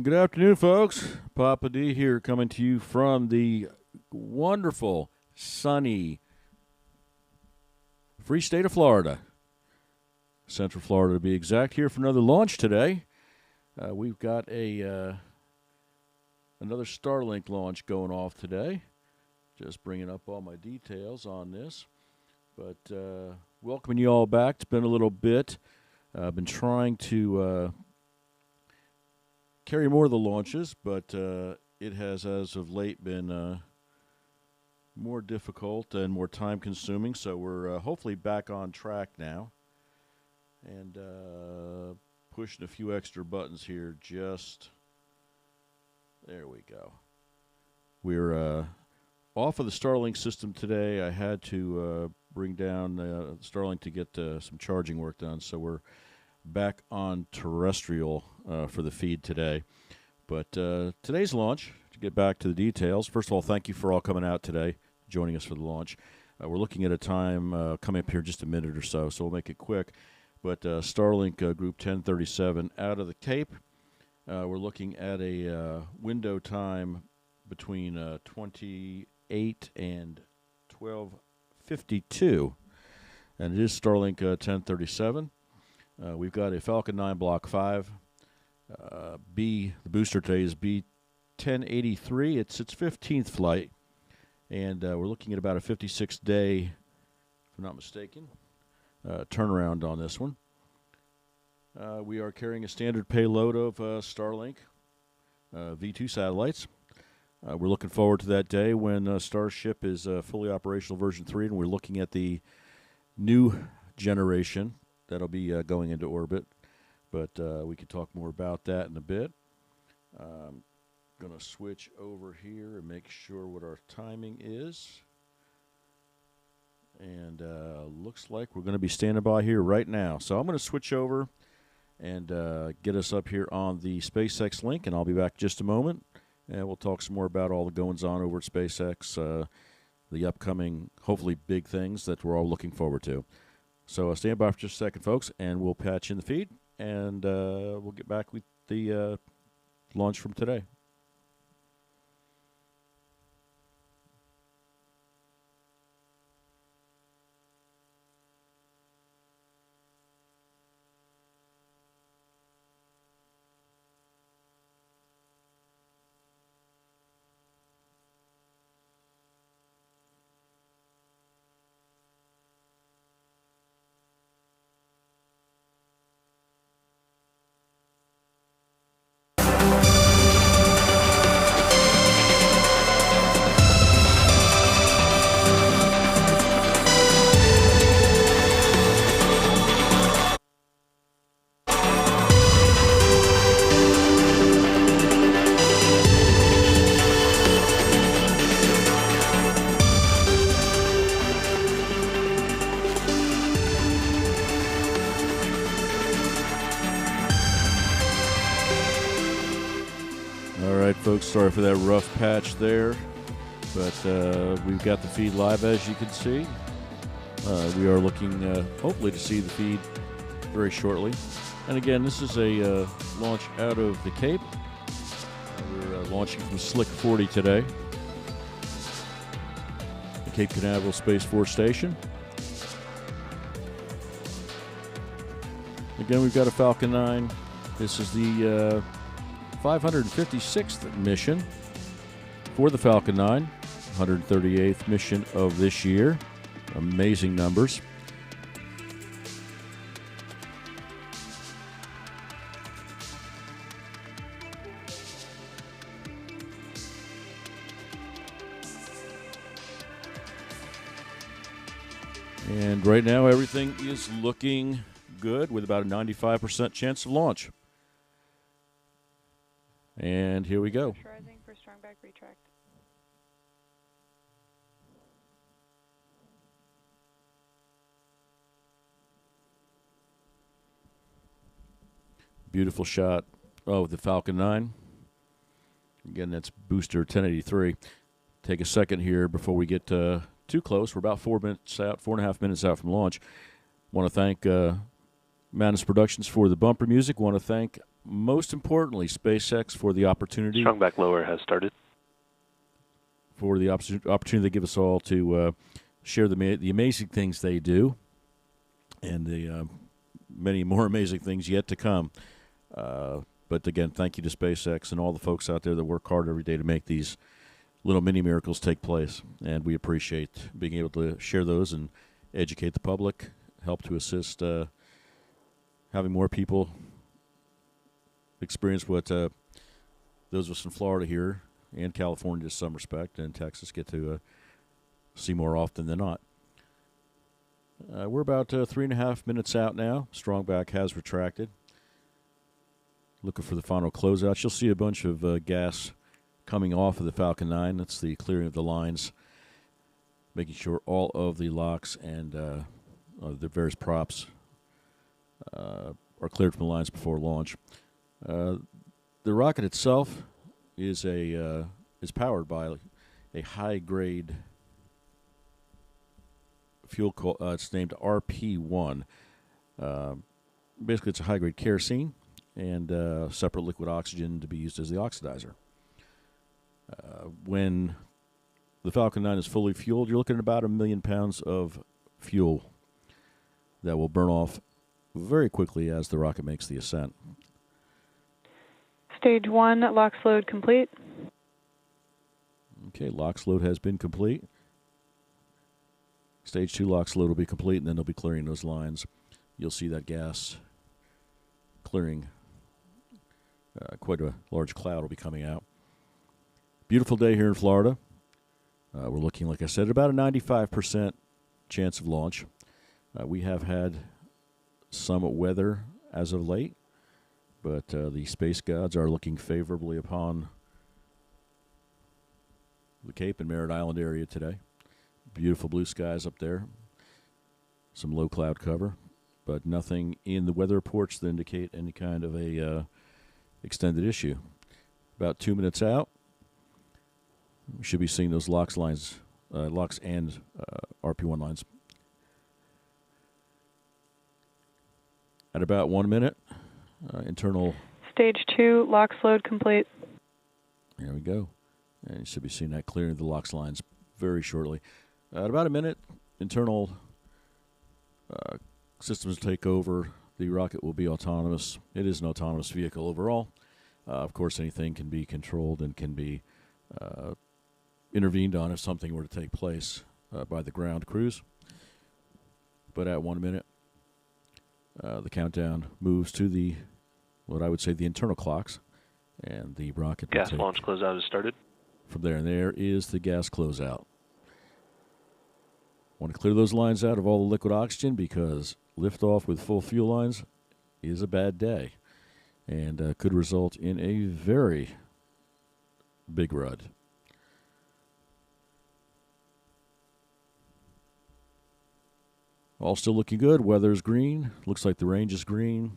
Good afternoon, folks. Papa D here, coming to you from the wonderful, sunny, free state of Florida. Central Florida, to be exact, here for another launch today. We've got another Starlink launch going off today. Just bringing up all my details on this. But welcoming you all back. It's been a little bit. I've been trying to carry more of the launches, but it has, as of late, been more difficult and more time-consuming. So we're hopefully back on track now, and pushing a few extra buttons here. There we go. We're off of the Starling system today. I had to bring down Starling to get some charging work done, so we're back on terrestrial for the feed today. But today's launch, to get back to the details, first of all, thank you for all coming out today, joining us for the launch. We're looking at a time coming up here in just a minute or so we'll make it quick. But Starlink Group 1037 out of the Cape. We're looking at a window time between 28 and 12:52. And it is Starlink 1037. We've got a Falcon 9 Block 5. The booster today is B1083. It's its 15th flight. And we're looking at about a 56-day, if I'm not mistaken, turnaround on this one. We are carrying a standard payload of Starlink V2 satellites. We're looking forward to that day when Starship is fully operational version 3, and we're looking at the new generation that'll be going into orbit. But we can talk more about that in a bit. I'm going to switch over here and make sure what our timing is. And looks like we're going to be standing by here right now. So I'm going to switch over and get us up here on the SpaceX link, and I'll be back in just a moment. And we'll talk some more about all the goings-on over at SpaceX, the upcoming, hopefully, big things that we're all looking forward to. So stand by for just a second, folks, and we'll patch in the feed, and we'll get back with the launch from today. Folks, sorry for that rough patch there, but we've got the feed live, as you can see. We are looking, hopefully, to see the feed very shortly. And again, this is a launch out of the Cape. We're launching from Slick 40 today, the Cape Canaveral Space Force Station. Again, we've got a Falcon 9. This is the 556th mission for the Falcon 9, 138th mission of this year. Amazing numbers. And right now, everything is looking good with about a 95% chance of launch. And here we go. Pressurizing for strong back retract. Beautiful shot of the Falcon 9. Again, that's booster 1083. Take a second here before we get too close. We're about 4 minutes out, 4.5 minutes out from launch. Want to thank Maddness Productions for the bumper music. Want to thank, most importantly, SpaceX for the opportunity. Strong back lower has started. For the opportunity they give us all to share the amazing things they do, and the many more amazing things yet to come. But again, thank you to SpaceX and all the folks out there that work hard every day to make these little mini miracles take place. And we appreciate being able to share those and educate the public, help to assist having more people experience what those of us in Florida here and California, to some respect, and Texas get to see more often than not. We're about 3.5 minutes out now. Strong back has retracted. Looking for the final closeouts. You'll see a bunch of gas coming off of the Falcon 9. That's the clearing of the lines, making sure all of the locks and the various props are cleared from the lines before launch. The rocket itself is powered by a high-grade fuel. It's named RP1. Basically, it's a high-grade kerosene and separate liquid oxygen to be used as the oxidizer. When the Falcon 9 is fully fueled, you're looking at about 1 million pounds of fuel that will burn off very quickly as the rocket makes the ascent. Stage 1, LOX load complete. Okay, LOX load has been complete. Stage 2 LOX load will be complete, and then they'll be clearing those lines. You'll see that gas clearing. Quite a large cloud will be coming out. Beautiful day here in Florida. We're looking, like I said, at about a 95% chance of launch. We have had some weather as of late, but the space gods are looking favorably upon the Cape and Merritt Island area today. Beautiful blue skies up there. Some low cloud cover, but nothing in the weather reports that indicate any kind of a extended issue. About 2 minutes out, we should be seeing those LOX lines, LOX and RP1 lines. At about 1 minute, internal. Stage 2, LOX load complete. There we go. And you should be seeing that clearing the LOX lines very shortly. At about a minute, internal systems take over. The rocket will be autonomous. It is an autonomous vehicle overall. Of course, anything can be controlled and can be intervened on if something were to take place by the ground crews. But at 1 minute, the countdown moves to what I would say the internal clocks, and the rocket will gas launch closeout has started. From there, and there is the gas closeout. Want to clear those lines out of all the liquid oxygen, because liftoff with full fuel lines is a bad day and could result in a very big rud. All still looking good. Weather's green. Looks like the range is green.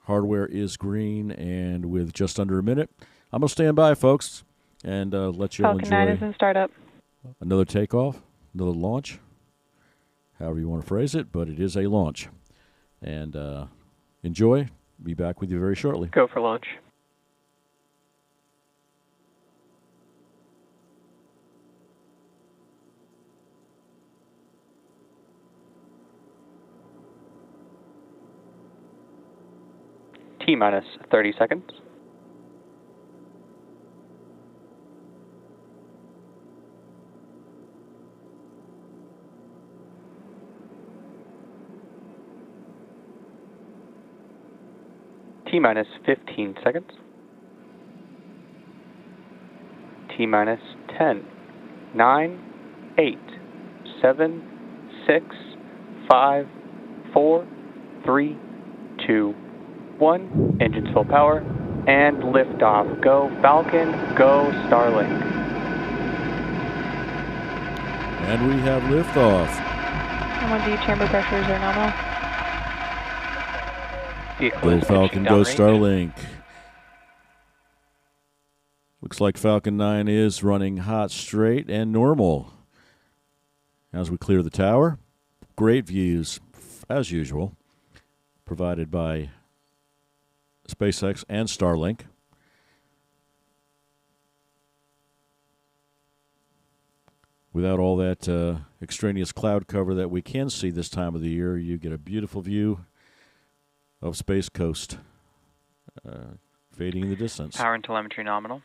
Hardware is green, and with just under a minute, I'm going to stand by, folks, and let you all enjoy. Falcon 9 is in startup. Another takeoff, another launch, however you want to phrase it, but it is a launch. And enjoy. Be back with you very shortly. Go for launch. T-minus 30 seconds. T-minus 15 seconds. T-minus 10, 9, 8, 7, 6, 5, 4, 3, 2, 1. Engines full power and liftoff. Go Falcon, go Starling. And we have liftoff. M1D chamber pressures are nominal. Go Falcon, go Starlink. Looks like Falcon 9 is running hot, straight, and normal. As we clear the tower, great views, as usual. provided by SpaceX and Starlink. Without all that extraneous cloud cover that we can see this time of the year, you get a beautiful view of Space Coast fading in the distance. Power and telemetry nominal.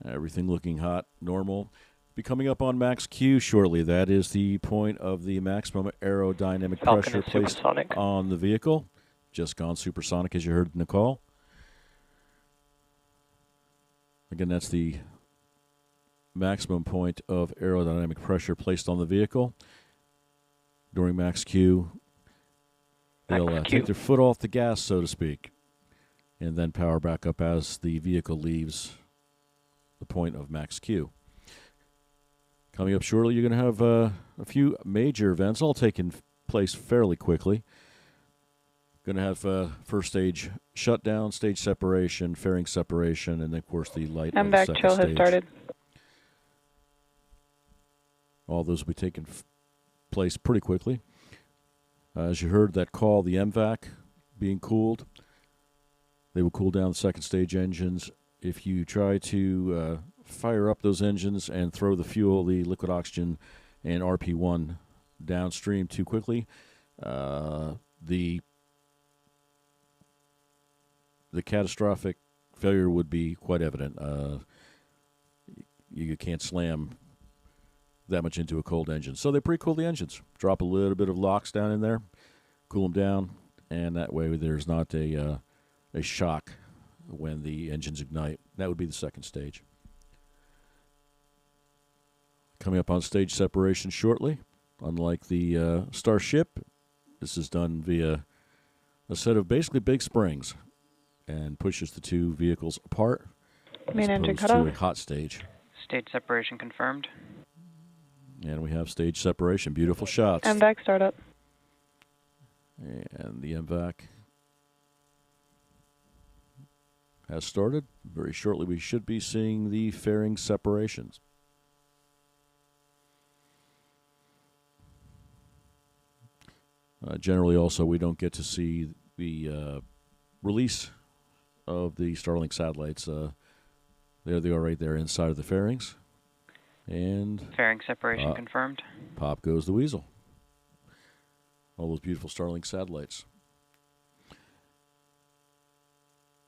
Everything looking hot, normal. Be coming up on max Q shortly. That is the point of the maximum aerodynamic Falcon pressure is placed supersonic. on the vehicle. Just gone supersonic, as you heard in the call. Again, that's the maximum point of aerodynamic pressure placed on the vehicle. During max Q, they'll take their foot off the gas, so to speak, and then power back up as the vehicle leaves the point of max Q. Coming up shortly, you're going to have a few major events all taking place fairly quickly. Going to have first stage shutdown, stage separation, fairing separation, and then, of course, the light of the second chill stage. has started. All those will be taking place pretty quickly. As you heard that call, the MVAC being cooled. They will cool down the second stage engines. If you try to fire up those engines and throw the fuel, the liquid oxygen, and RP1 downstream too quickly, the catastrophic failure would be quite evident. You can't slam that much into a cold engine. So they pre-cool the engines. Drop a little bit of LOX down in there, cool them down, and that way there's not a shock when the engines ignite. That would be the second stage. Coming up on stage separation shortly. Unlike the Starship, this is done via a set of basically big springs and pushes the two vehicles apart Main as engine opposed cut to off. a hot stage. Stage separation confirmed. And we have stage separation. Beautiful shots. MVAC startup. And the MVAC has started. Very shortly we should be seeing the fairing separations. Generally also we don't get to see the release of the Starlink satellites. There they are right there inside of the fairings. And Fairing separation confirmed. pop goes the weasel. All those beautiful Starlink satellites.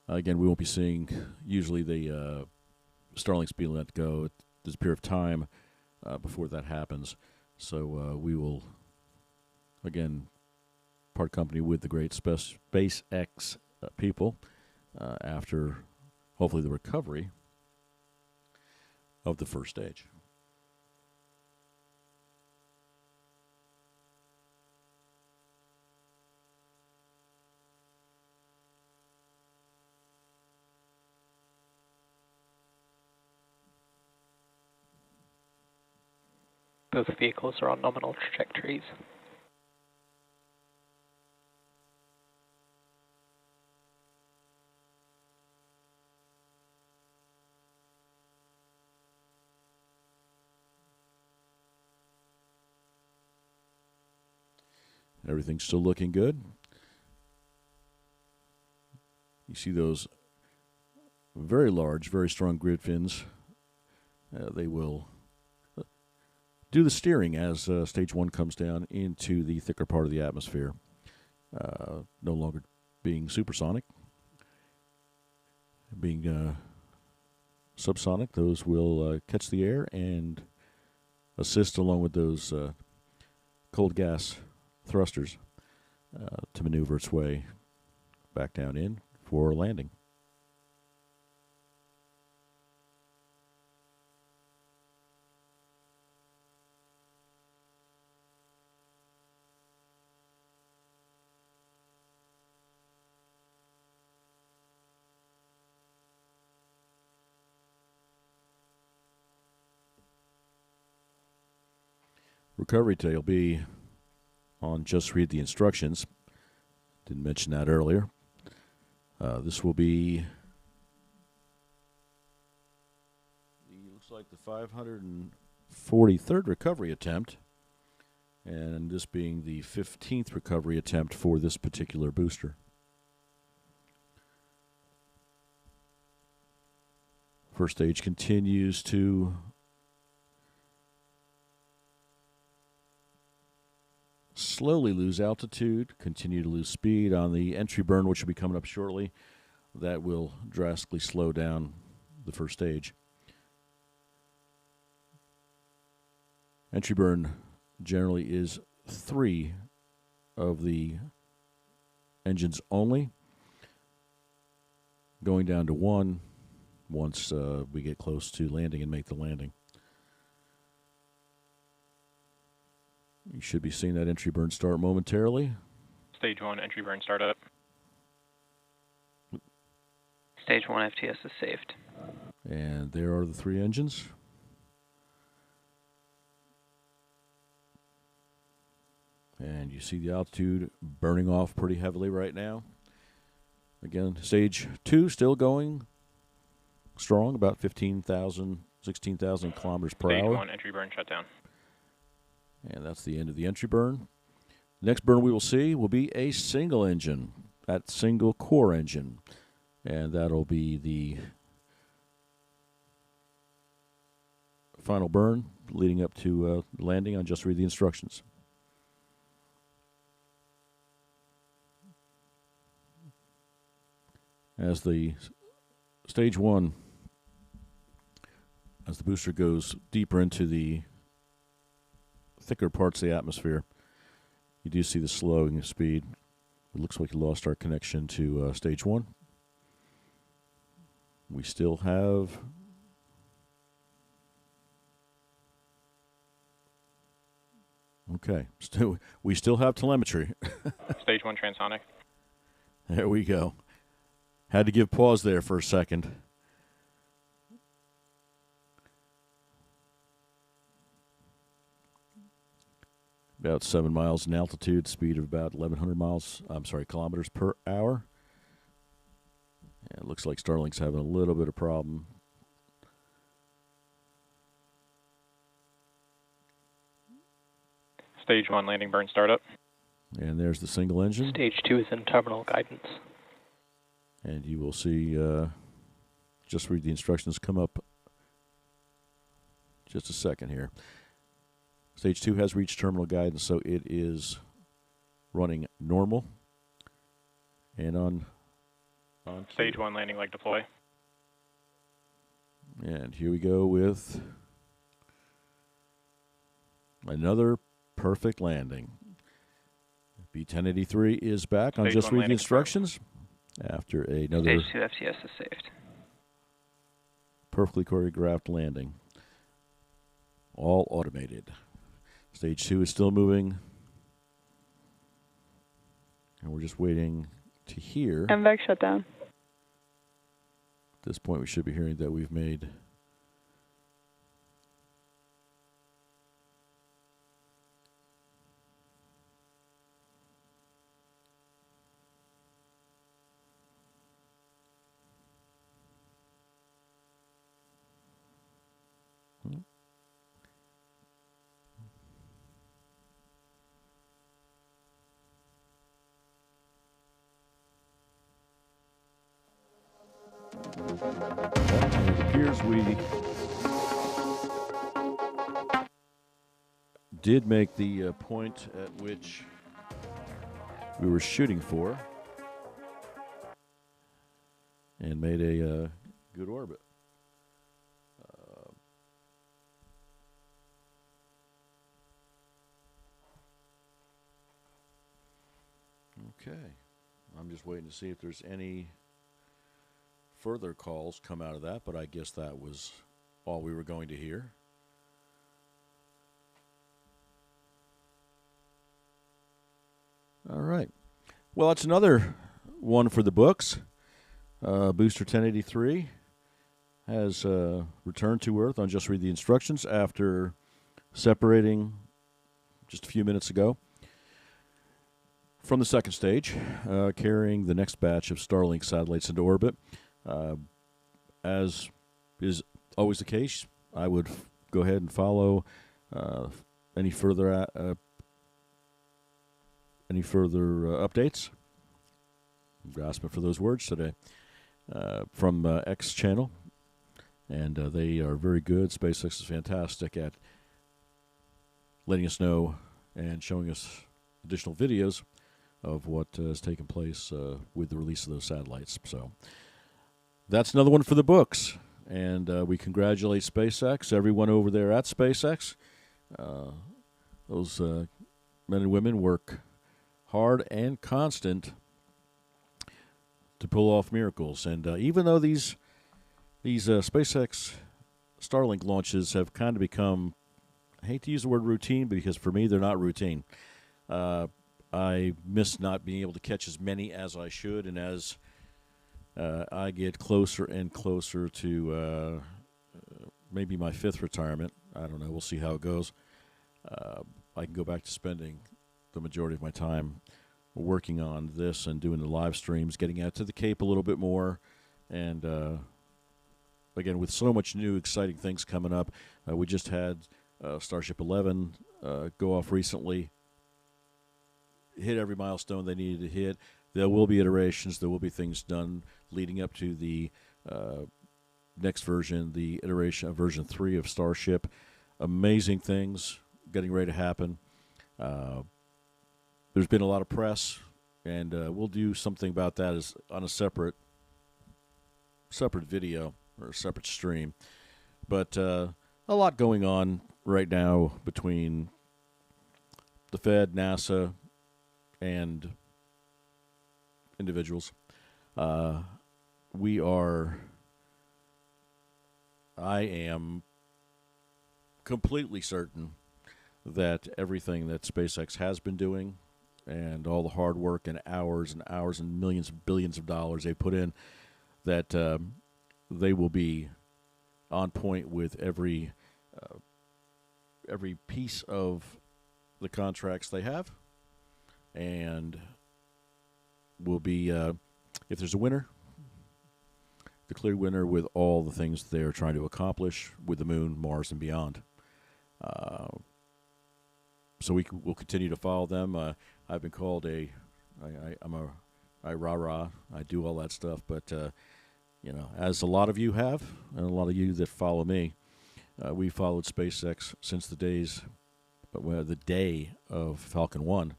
Again, we won't be seeing usually the Starlinks being let go. There's a period of time before that happens. So we will, again, part company with the great SpaceX people after, hopefully, the recovery of the first stage. Both vehicles are on nominal trajectories. Everything's still looking good. You see those very large, very strong grid fins. They will do the steering as stage one comes down into the thicker part of the atmosphere. No longer being supersonic. Being subsonic, those will catch the air and assist along with those cold gas thrusters to maneuver its way back down in for landing. Recovery today will be on Just Read the Instructions. Didn't mention that earlier. This will be, looks like the 543rd recovery attempt. and this being the 15th recovery attempt for this particular booster. First stage continues to slowly lose altitude, continue to lose speed on the entry burn, which will be coming up shortly. That will drastically slow down the first stage. Entry burn generally is 3 of the engines only, going down to 1 once we get close to landing and make the landing. You should be seeing that entry burn start momentarily. Stage 1 entry burn startup. Stage 1 FTS is saved. And there are the 3 engines. And you see the altitude burning off pretty heavily right now. Again, stage 2 still going strong, about 15,000, 16,000 kilometers per hour. Stage 1 entry burn shutdown. And that's the end of the entry burn. The next burn we will see will be a single engine, that single core engine. And that'll be the final burn leading up to landing on Just Read the Instructions. As the stage 1, as the booster goes deeper into the thicker parts of the atmosphere, you do see the slowing of speed. It looks like we lost our connection to stage 1. We still have we still have telemetry. Stage 1 transonic. There we go. Had to give pause there for a second. About 7 miles in altitude, speed of about 1,100 kilometers per hour. And it looks like Starling's having a little bit of problem. Stage 1 landing burn startup. And there's the single engine. Stage 2 is in terminal guidance. And you will see, Just Read the Instructions come up just a second here. Stage 2 has reached terminal guidance, so it is running normal. And on Stage 1 landing leg deploy. And here we go with another perfect landing. B-1083 is back on Stage Just 1 Read the landing Instructions after another Stage 2 FTS is saved. perfectly choreographed landing. All automated. Stage 2 is still moving. And we're just waiting to hear. MVAC shutdown. At this point, we should be hearing that we've made it appears we did make the point at which we were shooting for and made a good orbit. Okay. I'm just waiting to see if there's any further calls come out of that, but I guess that was all we were going to hear. All right. Well, that's another one for the books. Booster 1083 has returned to Earth on Just Read the Instructions after separating just a few minutes ago from the second stage, carrying the next batch of Starlink satellites into orbit. As is always the case, I would go ahead and follow any further any further updates. I'm grasping for those words today from X channel, and they are very good. SpaceX is fantastic at letting us know and showing us additional videos of what has taken place with the release of those satellites. So that's another one for the books, and we congratulate SpaceX, everyone over there at SpaceX. Those men and women work hard and constant to pull off miracles. And even though these SpaceX Starlink launches have kind of become, I hate to use the word routine, because for me they're not routine. I miss not being able to catch as many as I should, and as I get closer and closer to maybe my 5th retirement, I don't know, we'll see how it goes, I can go back to spending the majority of my time working on this and doing the live streams, getting out to the Cape a little bit more, and again, with so much new exciting things coming up. We just had Starship 11 go off recently, hit every milestone they needed to hit. There will be iterations, there will be things done leading up to the next version, the iteration of version 3 of Starship. Amazing things getting ready to happen. There's been a lot of press, and we'll do something about that as on a separate video or a separate stream. But a lot going on right now between the Fed, NASA, and individuals. I am completely certain that everything that SpaceX has been doing and all the hard work and hours and millions and billions of dollars they put in, that they will be on point with every piece of the contracts they have, and will be, if there's a winner, the clear winner with all the things they're trying to accomplish with the moon, Mars, and beyond. So we'll continue to follow them. I've been called I'm a rah-rah. I do all that stuff, but as a lot of you have, and a lot of you that follow me, we followed SpaceX since the day of Falcon 1,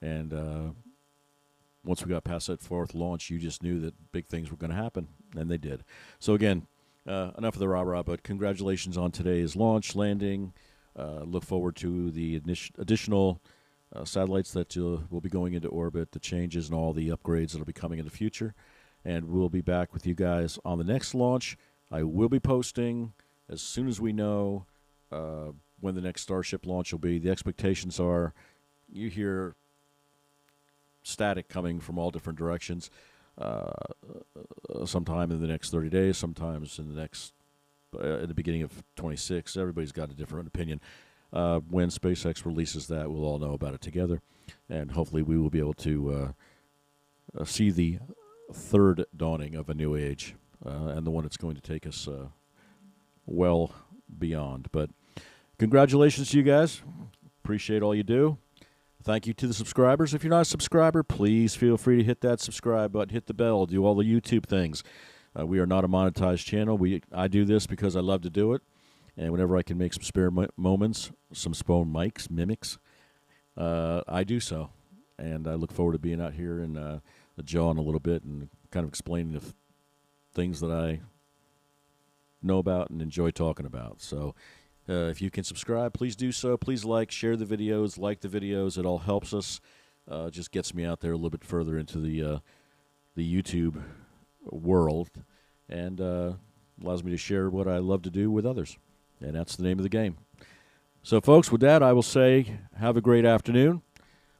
and once we got past that 4th launch, you just knew that big things were going to happen, and they did. So again, enough of the rah-rah, but congratulations on today's launch, landing. Look forward to the additional satellites that will be going into orbit, the changes and all the upgrades that will be coming in the future. And we'll be back with you guys on the next launch. I will be posting as soon as we know when the next Starship launch will be. The expectations are, you hear static coming from all different directions, sometime in the next 30 days, sometimes in the beginning of 26. Everybody's got a different opinion. When SpaceX releases that, we'll all know about it together, and hopefully we will be able to see the 3rd dawning of a new age, and the one that's going to take us well beyond. But congratulations to you guys. Appreciate all you do. Thank you to the subscribers. If you're not a subscriber, please feel free to hit that subscribe button, hit the bell, do all the YouTube things. We are not a monetized channel. I do this because I love to do it, and whenever I can make some spare moments, some spone mimics, I do so. And I look forward to being out here in the John a little bit and kind of explaining the things that I know about and enjoy talking about. So if you can subscribe, please do so. Please share the videos, like the videos. It all helps us. Just gets me out there a little bit further into the YouTube world, and allows me to share what I love to do with others. And that's the name of the game. So, folks, with that, I will say have a great afternoon.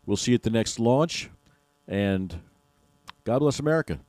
We'll see you at the next launch, and God bless America.